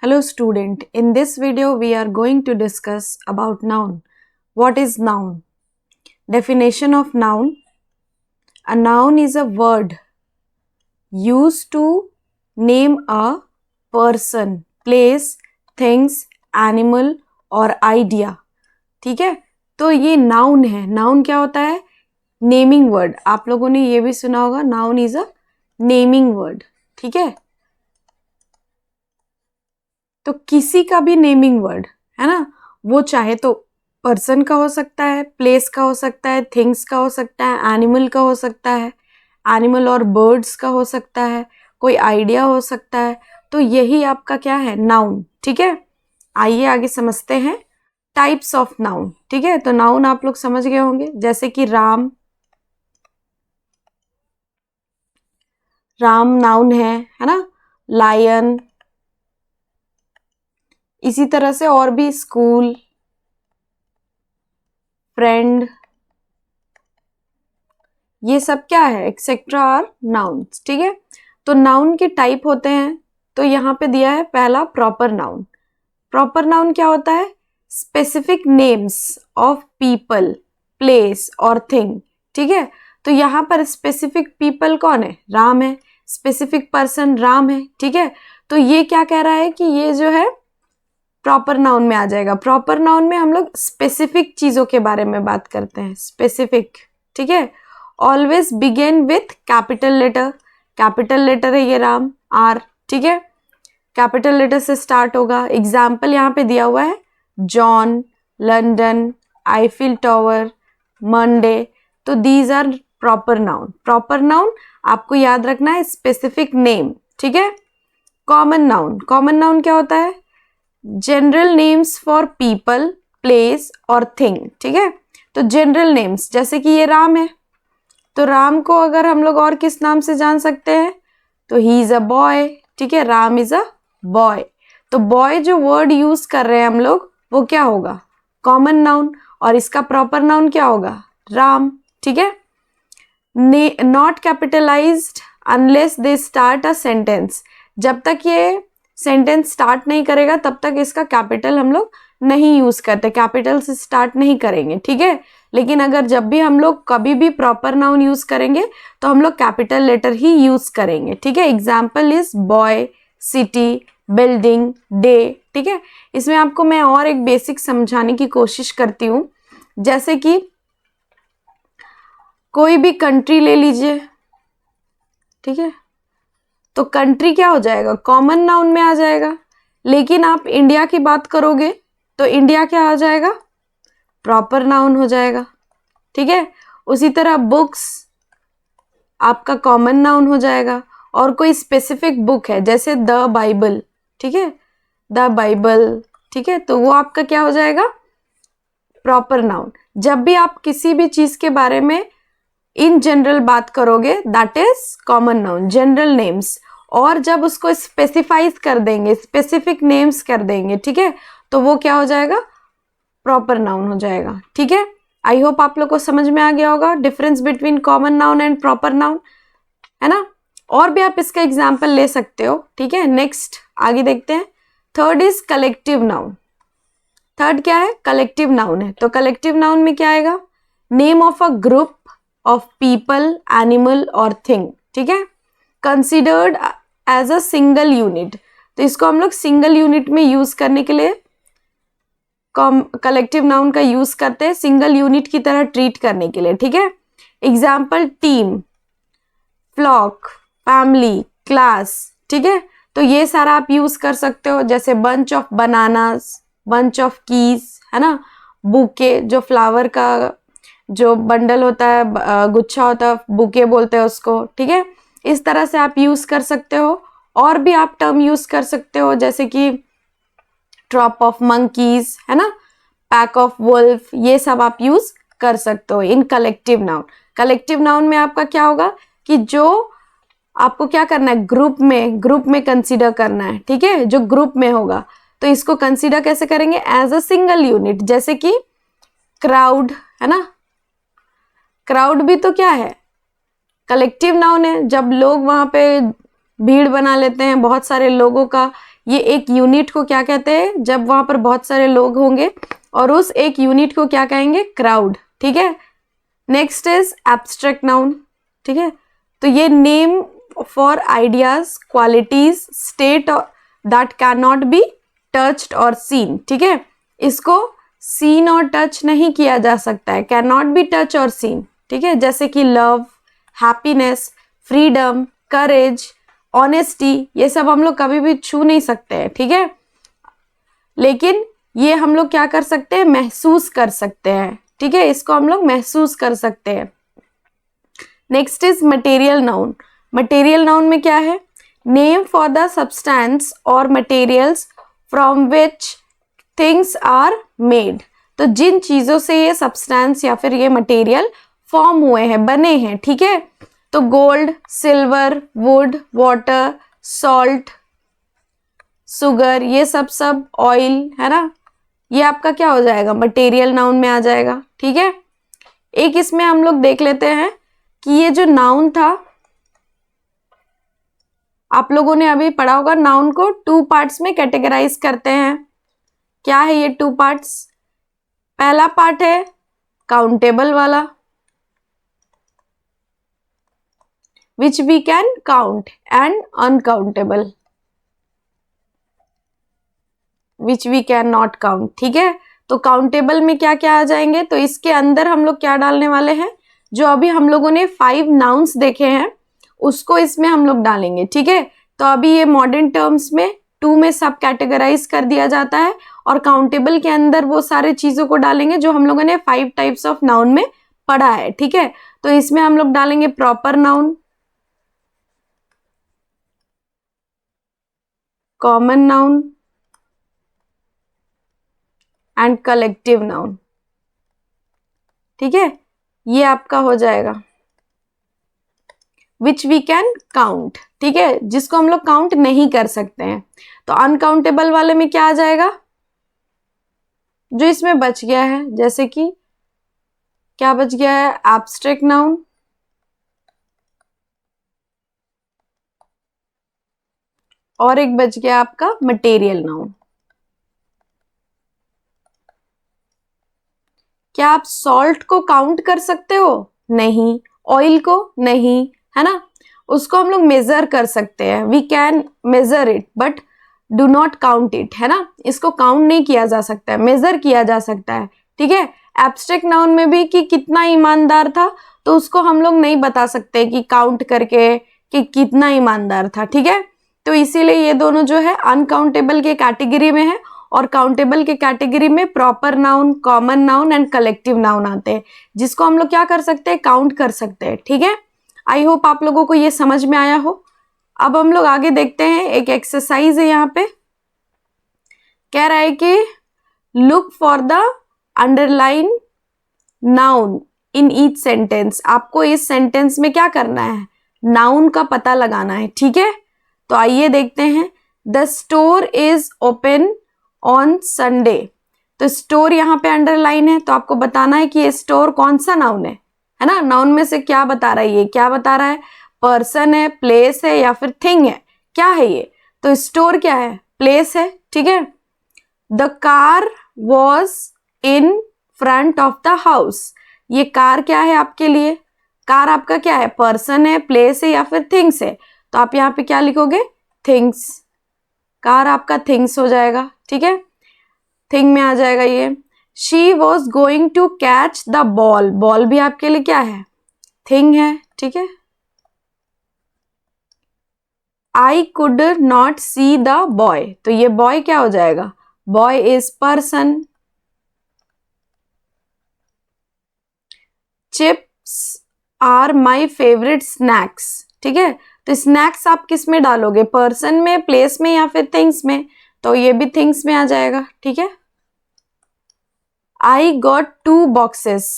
Hello student, in this video we are going to discuss about noun. What is noun? Definition of noun. A noun is a word used to name a person, place, things, animal और idea. ठीक है, तो ये noun है. noun क्या होता है? Naming word. आप लोगों ने ये भी सुना होगा, noun is a naming word. ठीक है, तो किसी का भी नेमिंग वर्ड है ना, वो चाहे तो पर्सन का हो सकता है, प्लेस का हो सकता है, थिंग्स का हो सकता है, एनिमल का हो सकता है, एनिमल और बर्ड्स का हो सकता है, कोई आइडिया हो सकता है. तो यही आपका क्या है? नाउन. ठीक है, आइए आगे समझते हैं टाइप्स ऑफ नाउन. ठीक है, तो नाउन आप लोग समझ गए होंगे, जैसे कि राम. राम नाउन है ना. लायन. इसी तरह से और भी स्कूल, फ्रेंड, ये सब क्या है? Etcetera are nouns. ठीक है, तो नाउन के टाइप होते हैं. तो यहाँ पे दिया है पहला प्रॉपर नाउन. प्रॉपर नाउन क्या होता है? Specific names of people, place और थिंग. ठीक है, तो यहाँ पर स्पेसिफिक पीपल कौन है? राम है. स्पेसिफिक पर्सन राम है. ठीक है, तो ये क्या कह रहा है कि ये जो है प्रॉपर नाउन में आ जाएगा. प्रॉपर नाउन में हम लोग स्पेसिफिक चीजों के बारे में बात करते हैं. स्पेसिफिक. ठीक है, always begin with capital letter. Capital letter है ये राम, आर. ठीक है, कैपिटल लेटर से स्टार्ट होगा. एग्जाम्पल यहाँ पे दिया हुआ है, John, London, Eiffel Tower, Monday. तो these are proper noun. Proper noun आपको याद रखना है स्पेसिफिक नेम. ठीक है, कॉमन नाउन. कॉमन नाउन क्या होता है? General names for people, place और थिंग. ठीक है, तो जनरल नेम्स, जैसे कि ये राम है, तो राम को अगर हम लोग और किस नाम से जान सकते हैं? तो ही इज अ बॉय. ठीक है, राम इज अ बॉय. तो बॉय जो वर्ड यूज कर रहे हैं हम लोग, वो क्या होगा? Common noun. और इसका प्रॉपर नाउन क्या होगा? राम. ठीक है, not capitalised unless they start a sentence. जब तक ये सेंटेंस स्टार्ट नहीं करेगा तब तक इसका कैपिटल हम लोग नहीं यूज करते, कैपिटल से स्टार्ट नहीं करेंगे. ठीक है, लेकिन अगर जब भी हम लोग कभी भी प्रॉपर नाउन यूज करेंगे तो हम लोग कैपिटल लेटर ही यूज करेंगे. ठीक है, example is boy, city, building, day. ठीक है, इसमें आपको मैं और एक बेसिक समझाने की कोशिश करती हूँ. जैसे कि कोई भी कंट्री ले लीजिए. ठीक है, तो कंट्री क्या हो जाएगा? कॉमन नाउन में आ जाएगा. लेकिन आप इंडिया की बात करोगे तो इंडिया क्या आ जाएगा? प्रॉपर नाउन हो जाएगा. ठीक है, उसी तरह बुक्स आपका कॉमन नाउन हो जाएगा. और कोई स्पेसिफिक बुक है जैसे द बाइबल. ठीक है, द बाइबल. ठीक है, तो वो आपका क्या हो जाएगा? Proper noun. जब भी आप किसी भी चीज के बारे में इन जनरल बात करोगे, that is common noun, general names. और जब उसको स्पेसिफाइज कर देंगे, स्पेसिफिक नेम्स कर देंगे, ठीक है, तो वो क्या हो जाएगा? प्रॉपर नाउन हो जाएगा. ठीक है, आई होप आप लोग को समझ में आ गया होगा difference between common noun and proper noun, है ना. और भी आप इसका एग्जाम्पल ले सकते हो. ठीक है, नेक्स्ट आगे देखते हैं. Third is collective noun. Third क्या है? कलेक्टिव नाउन है. तो कलेक्टिव नाउन में क्या आएगा? Name of a group of people, animal और थिंग. ठीक है, considered as a single unit. तो इसको हम लोग सिंगल यूनिट में यूज करने के लिए कलेक्टिव नाउन का यूज करते हैं, सिंगल यूनिट की तरह ट्रीट करने के लिए. ठीक है, example team, flock, family, class. ठीक है, तो ये सारा आप यूज कर सकते हो. जैसे bunch of bananas, bunch of keys, है ना. बुके, जो फ्लावर का जो बंडल होता है, गुच्छा होता है, बुके बोलते हैं उसको. ठीक है, इस तरह से आप यूज कर सकते हो. और भी आप टर्म यूज कर सकते हो, जैसे कि ट्रॉप ऑफ मंकीज, है ना, पैक ऑफ वुल्फ. ये सब आप यूज कर सकते हो इन कलेक्टिव नाउन. कलेक्टिव नाउन में आपका क्या होगा कि जो आपको क्या करना है? ग्रुप में कंसीडर करना है. ठीक है, जो ग्रुप में होगा तो इसको कंसीडर कैसे करेंगे? As a single unit. जैसे कि क्राउड, है ना. क्राउड भी तो क्या है? कलेक्टिव नाउन है. जब लोग वहां पे भीड़ बना लेते हैं, बहुत सारे लोगों का ये एक यूनिट को क्या कहते हैं, जब वहां पर बहुत सारे लोग होंगे, और उस एक यूनिट को क्या कहेंगे, क्राउड, ठीक है। नेक्स्ट इज एब्स्ट्रैक्ट नाउन, ठीक है। तो ये name for ideas, qualities, state that can not be touched और सीन, ठीक है। इसको सीन और टच नहीं किया जा सकता है, कैन नॉट बी टच और सीन, ठीक है। जैसे कि लव, हैप्पीनेस, फ्रीडम, करेज, ऑनेस्टी, ये सब हम लोग कभी भी छू नहीं सकते हैं, ठीक है। लेकिन ये हम लोग क्या कर सकते हैं, महसूस कर सकते हैं, ठीक है। इसको हम लोग महसूस कर सकते हैं। Next is material noun. Material noun में क्या है, नेम फॉर द सब्सटेंस और materials from which things are made. तो जिन चीजों से ये सब्सटेंस या फिर ये मटेरियल फॉर्म हुए हैं, बने हैं, ठीक है। तो gold, silver, would, water, salt, sugar, ये सब ऑयल, है ना, ये आपका क्या हो जाएगा, मटेरियल नाउन में आ जाएगा, ठीक है। एक इसमें हम लोग देख लेते हैं कि ये जो नाउन था, आप लोगों ने अभी पढ़ा होगा, नाउन को 2 पार्ट्स में कैटेगराइज करते हैं। क्या है ये 2 पार्ट्स? पहला पार्ट है काउंटेबल वाला, which we can count, and uncountable which we can not count, ठीक है। तो काउंटेबल में क्या क्या आ जाएंगे, तो इसके अंदर हम लोग क्या डालने वाले हैं, जो अभी हम लोगों ने 5 नाउन्स देखे हैं उसको इसमें हम लोग डालेंगे, ठीक है। तो अभी ये मॉडर्न टर्म्स में 2 में सब कैटेगराइज कर दिया जाता है, और काउंटेबल के अंदर वो सारे चीजों को डालेंगे जो हम लोगों ने 5 टाइप्स ऑफ नाउन में पढ़ा है, ठीक है। तो इसमें हम लोग डालेंगे proper noun, common noun and collective noun, ठीक है। ये आपका हो जाएगा विच वी कैन काउंट, ठीक है, जिसको हम लोग काउंट नहीं कर सकते हैं। तो अनकाउंटेबल वाले में क्या आ जाएगा, जो इसमें बच गया है, जैसे कि क्या बच गया है, एब्स्ट्रैक्ट नाउन, और एक बच गया आपका मटेरियल नाउन। क्या आप सॉल्ट को काउंट कर सकते हो? नहीं। ऑयल को नहीं, है ना। उसको हम लोग मेजर कर सकते हैं, we can measure it but do not count it, है ना। इसको काउंट नहीं किया जा सकता है, मेजर किया जा सकता है, ठीक है। एब्स्ट्रैक्ट नाउन में भी कि कितना ईमानदार था, तो उसको हम लोग नहीं बता सकते कि काउंट करके कि कितना ईमानदार था, ठीक है। तो इसीलिए ये दोनों जो है अनकाउंटेबल के कैटेगरी में है, और काउंटेबल के कैटेगरी में proper noun, common noun and collective noun आते हैं, जिसको हम लोग क्या कर सकते हैं, काउंट कर सकते हैं, ठीक है। आई होप आप लोगों को ये समझ में आया हो। अब हम लोग आगे देखते हैं, एक एक्सरसाइज है यहाँ पे, कह रहा है कि look for the underline noun in each sentence. आपको इस सेंटेंस में क्या करना है, नाउन का पता लगाना है, ठीक है। तो आइए देखते हैं, the store is open on Sunday. तो स्टोर यहाँ पे अंडरलाइन है, तो आपको बताना है कि ये स्टोर कौन सा नाउन है ना। नाउन में से क्या बता रहा है, ये क्या बता रहा है, पर्सन है, प्लेस है, या फिर थिंग है, क्या है ये। तो स्टोर क्या है, प्लेस है, ठीक है। The car was in front of the house. ये कार क्या है आपके लिए, कार आपका क्या है, पर्सन है, प्लेस है, या फिर थिंग्स है। तो आप यहाँ पे क्या लिखोगे, थिंग्स। कार आपका थिंग्स हो जाएगा, ठीक है, थिंग में आ जाएगा ये। She was going to catch the ball, ball भी आपके लिए क्या है, थिंग है, ठीक है। I could not see the boy, तो ये बॉय क्या हो जाएगा, boy is person. Chips are my favourite snacks, ठीक है। तो स्नैक्स आप किस में डालोगे, पर्सन में, प्लेस में, या फिर थिंग्स में। तो ये भी थिंग्स में आ जाएगा, ठीक है। I got 2 boxes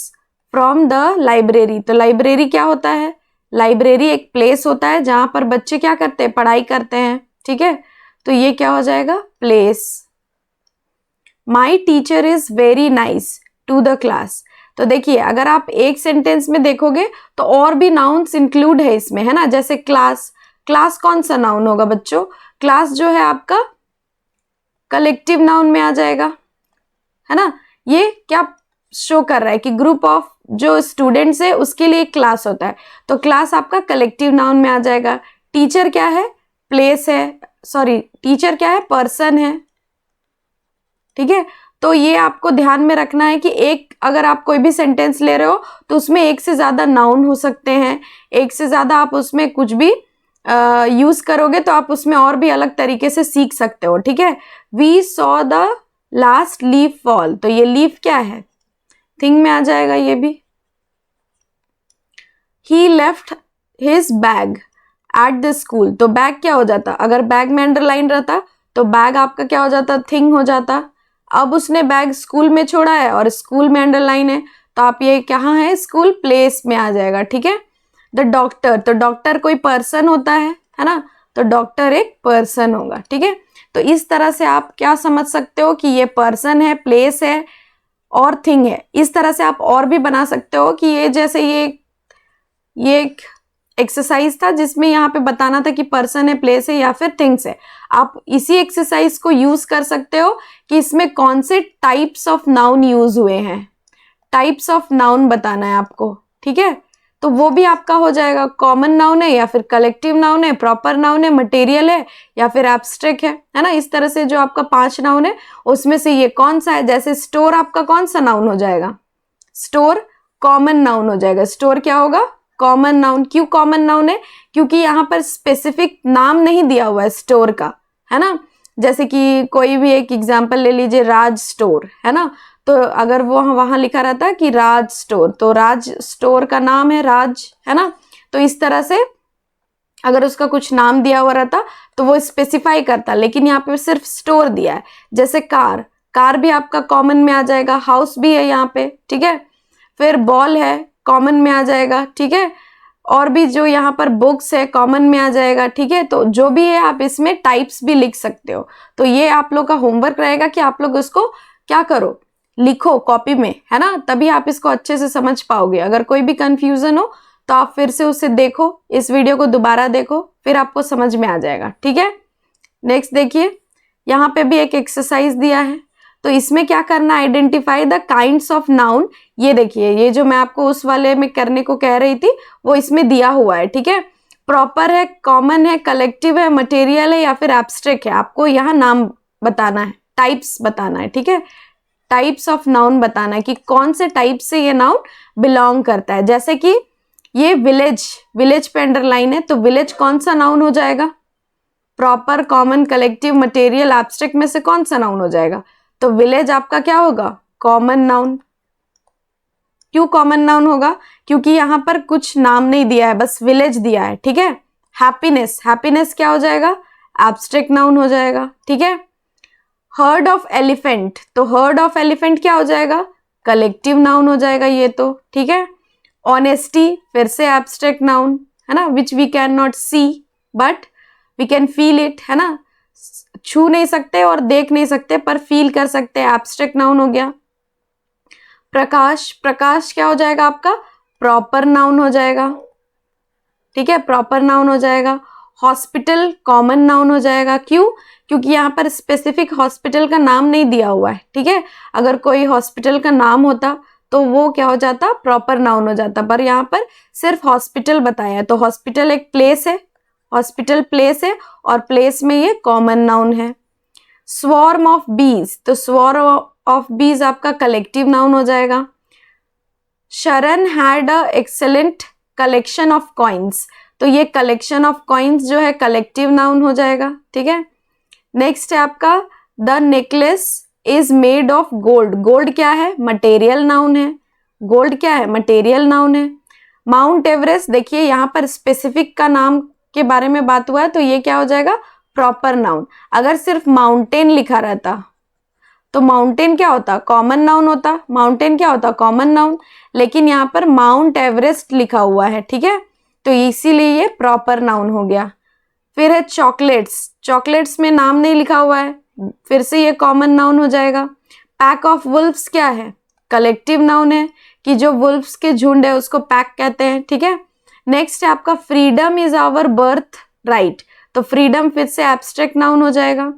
from the library. तो लाइब्रेरी क्या होता है, लाइब्रेरी एक प्लेस होता है जहां पर बच्चे क्या करते हैं, पढ़ाई करते हैं, ठीक है। तो ये क्या हो जाएगा, place. My teacher is very nice to the class. तो देखिए, अगर आप एक सेंटेंस में देखोगे तो और भी नाउन्स इंक्लूड है इसमें, है ना। जैसे क्लास, क्लास कौन सा नाउन होगा बच्चों, क्लास जो है आपका कलेक्टिव नाउन में आ जाएगा, है ना। ये क्या शो कर रहा है कि ग्रुप ऑफ जो स्टूडेंट्स है उसके लिए एक क्लास होता है, तो क्लास आपका कलेक्टिव नाउन में आ जाएगा। टीचर क्या है, प्लेस है, सॉरी टीचर क्या है, पर्सन है, ठीक है। तो ये आपको ध्यान में रखना है कि एक अगर आप कोई भी सेंटेंस ले रहे हो तो उसमें एक से ज्यादा नाउन हो सकते हैं, एक से ज्यादा आप उसमें कुछ भी यूज करोगे तो आप उसमें और भी अलग तरीके से सीख सकते हो, ठीक है। We saw the last leaf fall, तो ये लीफ क्या है, थिंग में आ जाएगा ये भी। He left his bag at the school, तो बैग क्या हो जाता, अगर बैग में अंडरलाइन रहता तो बैग आपका क्या हो जाता, थिंग हो जाता। अब उसने बैग स्कूल में छोड़ा है और स्कूल में अंडरलाइन है, तो आप ये कहाँ है, स्कूल, प्लेस में आ जाएगा, ठीक है। द डॉक्टर, तो डॉक्टर कोई पर्सन होता है ना, तो डॉक्टर एक पर्सन होगा, ठीक है। तो इस तरह से आप क्या समझ सकते हो कि ये पर्सन है, प्लेस है और थिंग है। इस तरह से आप और भी बना सकते हो कि ये जैसे ये एक एक्सरसाइज था जिसमें यहाँ पे बताना था कि पर्सन है, प्लेस है या फिर थिंग्स है। आप इसी एक्सरसाइज को यूज कर सकते हो कि इसमें कौन से टाइप्स ऑफ नाउन यूज हुए हैं, टाइप्स ऑफ नाउन बताना है आपको, ठीक है। तो वो भी आपका हो जाएगा, कॉमन नाउन है या फिर कलेक्टिव नाउन है, प्रॉपर नाउन है, मटेरियल है या फिर एब्स्ट्रैक्ट है ना। इस तरह से जो आपका 5 नाउन है उसमें से ये कौन सा है, जैसे स्टोर आपका कौन सा नाउन हो जाएगा, स्टोर कॉमन नाउन हो जाएगा। स्टोर क्या होगा, कॉमन नाउन। क्यों कॉमन नाउन है, क्योंकि यहाँ पर स्पेसिफिक नाम नहीं दिया हुआ है स्टोर का, है ना। जैसे कि कोई भी एक एग्जांपल ले लीजिए, राज स्टोर, है ना, तो अगर वो वहां लिखा रहता कि राज स्टोर, तो राज स्टोर का नाम है राज, है ना। तो इस तरह से अगर उसका कुछ नाम दिया हुआ रहता तो वो स्पेसिफाई करता, लेकिन यहाँ पे सिर्फ स्टोर दिया है। जैसे कार, कार भी आपका कॉमन में आ जाएगा, हाउस भी है यहाँ पे, ठीक है। फिर बॉल है, कॉमन में आ जाएगा, ठीक है। और भी जो यहाँ पर बुक्स है कॉमन में आ जाएगा, ठीक है। तो जो भी है आप इसमें टाइप्स भी लिख सकते हो। तो ये आप लोग का होमवर्क रहेगा कि आप लोग उसको क्या करो, लिखो कॉपी में, है ना, तभी आप इसको अच्छे से समझ पाओगे। अगर कोई भी कंफ्यूजन हो तो आप फिर से उसे देखो, इस वीडियो को दोबारा देखो, फिर आपको समझ में आ जाएगा, ठीक है। नेक्स्ट देखिए, यहाँ पे भी एक एक्सरसाइज दिया है, तो इसमें क्या करना, identify the kinds of noun. ये देखिए, ये जो मैं आपको उस वाले में करने को कह रही थी वो इसमें दिया हुआ है, ठीक है। प्रॉपर है, कॉमन है, कलेक्टिव है, मटेरियल है या फिर एब्स्ट्रैक्ट है। आपको यहाँ नाम बताना है, टाइप्स बताना है, ठीक है। टाइप्स ऑफ नाउन बताना है कि कौन से टाइप से ये नाउन बिलोंग करता है। जैसे कि ये विलेज, विलेज पे अंडरलाइन है, तो विलेज कौन सा नाउन हो जाएगा, proper, common, collective, material, abstract में से कौन सा नाउन हो जाएगा, तो विलेज आपका क्या होगा, कॉमन नाउन। क्यों कॉमन नाउन होगा, क्योंकि यहाँ पर कुछ नाम नहीं दिया है, बस विलेज दिया है, ठीक है। हैप्पीनेस, हैप्पीनेस क्या हो जाएगा, एब्स्ट्रैक्ट नाउन हो जाएगा, ठीक है। हर्ड ऑफ एलिफेंट, तो हर्ड ऑफ एलिफेंट क्या हो जाएगा, कलेक्टिव नाउन हो जाएगा ये तो, ठीक है। ऑनेस्टी फिर से एब्स्ट्रैक्ट नाउन, है ना, which we can not see but we can feel it, है ना, छू नहीं सकते और देख नहीं सकते पर फील कर सकते हैं, एब्स्ट्रैक्ट नाउन हो गया। प्रकाश, प्रकाश क्या हो जाएगा आपका, प्रॉपर नाउन हो जाएगा, ठीक है, प्रॉपर नाउन हो जाएगा। हॉस्पिटल कॉमन नाउन हो जाएगा, क्यों, क्योंकि यहाँ पर स्पेसिफिक हॉस्पिटल का नाम नहीं दिया हुआ है, ठीक है। अगर कोई हॉस्पिटल का नाम होता तो वो क्या हो जाता, प्रॉपर नाउन हो जाता, पर यहाँ पर सिर्फ हॉस्पिटल बताया है। तो हॉस्पिटल एक प्लेस है, हॉस्पिटल प्लेस है और प्लेस में ये कॉमन नाउन है। स्वॉर्म ऑफ बीज, तो स्वॉर्म ऑफ बीज आपका कलेक्टिव नाउन हो जाएगा। शरण had a excellent collection of coins, तो ये कलेक्शन ऑफ कॉइन्स जो है कलेक्टिव नाउन हो जाएगा, ठीक है। नेक्स्ट है आपका the necklace is made of gold, gold क्या है, मटेरियल नाउन है, गोल्ड क्या है, मटेरियल नाउन है। माउंट एवरेस्ट, देखिए यहाँ पर स्पेसिफिक का नाम के बारे में बात हुआ है तो ये क्या हो जाएगा, प्रॉपर नाउन। अगर सिर्फ माउंटेन लिखा रहता तो माउंटेन क्या होता, कॉमन नाउन होता, माउंटेन क्या होता, कॉमन नाउन, लेकिन यहाँ पर माउंट एवरेस्ट लिखा हुआ है, ठीक है, तो इसीलिए ये प्रॉपर नाउन हो गया। फिर है चॉकलेट्स, चॉकलेट्स में नाम नहीं लिखा हुआ है, फिर से ये कॉमन नाउन हो जाएगा। पैक ऑफ वुल्फ्स क्या है, कलेक्टिव नाउन है कि जो वुल्फ्स के झुंड है उसको पैक कहते हैं, ठीक है। नेक्स्ट है आपका freedom is our birth right, तो फ्रीडम फिर से एब्स्ट्रैक्ट नाउन हो जाएगा।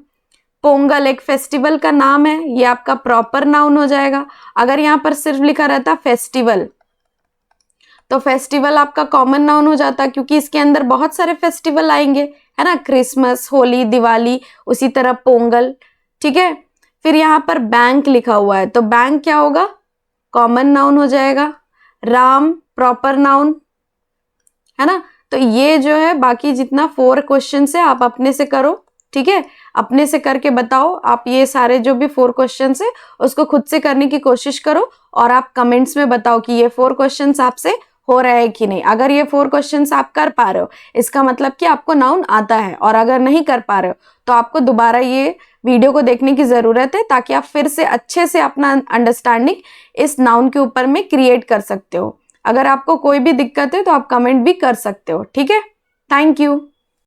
पोंगल एक फेस्टिवल का नाम है, ये आपका प्रॉपर नाउन हो जाएगा। अगर यहाँ पर सिर्फ लिखा रहता फेस्टिवल तो फेस्टिवल आपका कॉमन नाउन हो जाता, क्योंकि इसके अंदर बहुत सारे फेस्टिवल आएंगे, है ना, क्रिसमस, होली, दिवाली, उसी तरह पोंगल। ठीक है, फिर यहाँ पर बैंक लिखा हुआ है तो बैंक क्या होगा, कॉमन नाउन हो जाएगा। राम प्रॉपर नाउन, है ना। तो ये जो है बाकी जितना 4 क्वेश्चन है आप अपने से करो, ठीक है, अपने से करके बताओ। आप ये सारे जो भी 4 क्वेश्चन है उसको खुद से करने की कोशिश करो और आप कमेंट्स में बताओ कि ये 4 क्वेश्चन आपसे हो रहा है कि नहीं। अगर ये 4 क्वेश्चंस आप कर पा रहे हो इसका मतलब कि आपको नाउन आता है, और अगर नहीं कर पा रहे हो तो आपको दोबारा ये वीडियो को देखने की जरूरत है, ताकि आप फिर से अच्छे से अपना अंडरस्टैंडिंग इस नाउन के ऊपर में क्रिएट कर सकते हो। अगर आपको कोई भी दिक्कत है तो आप कमेंट भी कर सकते हो, ठीक है। Thank you.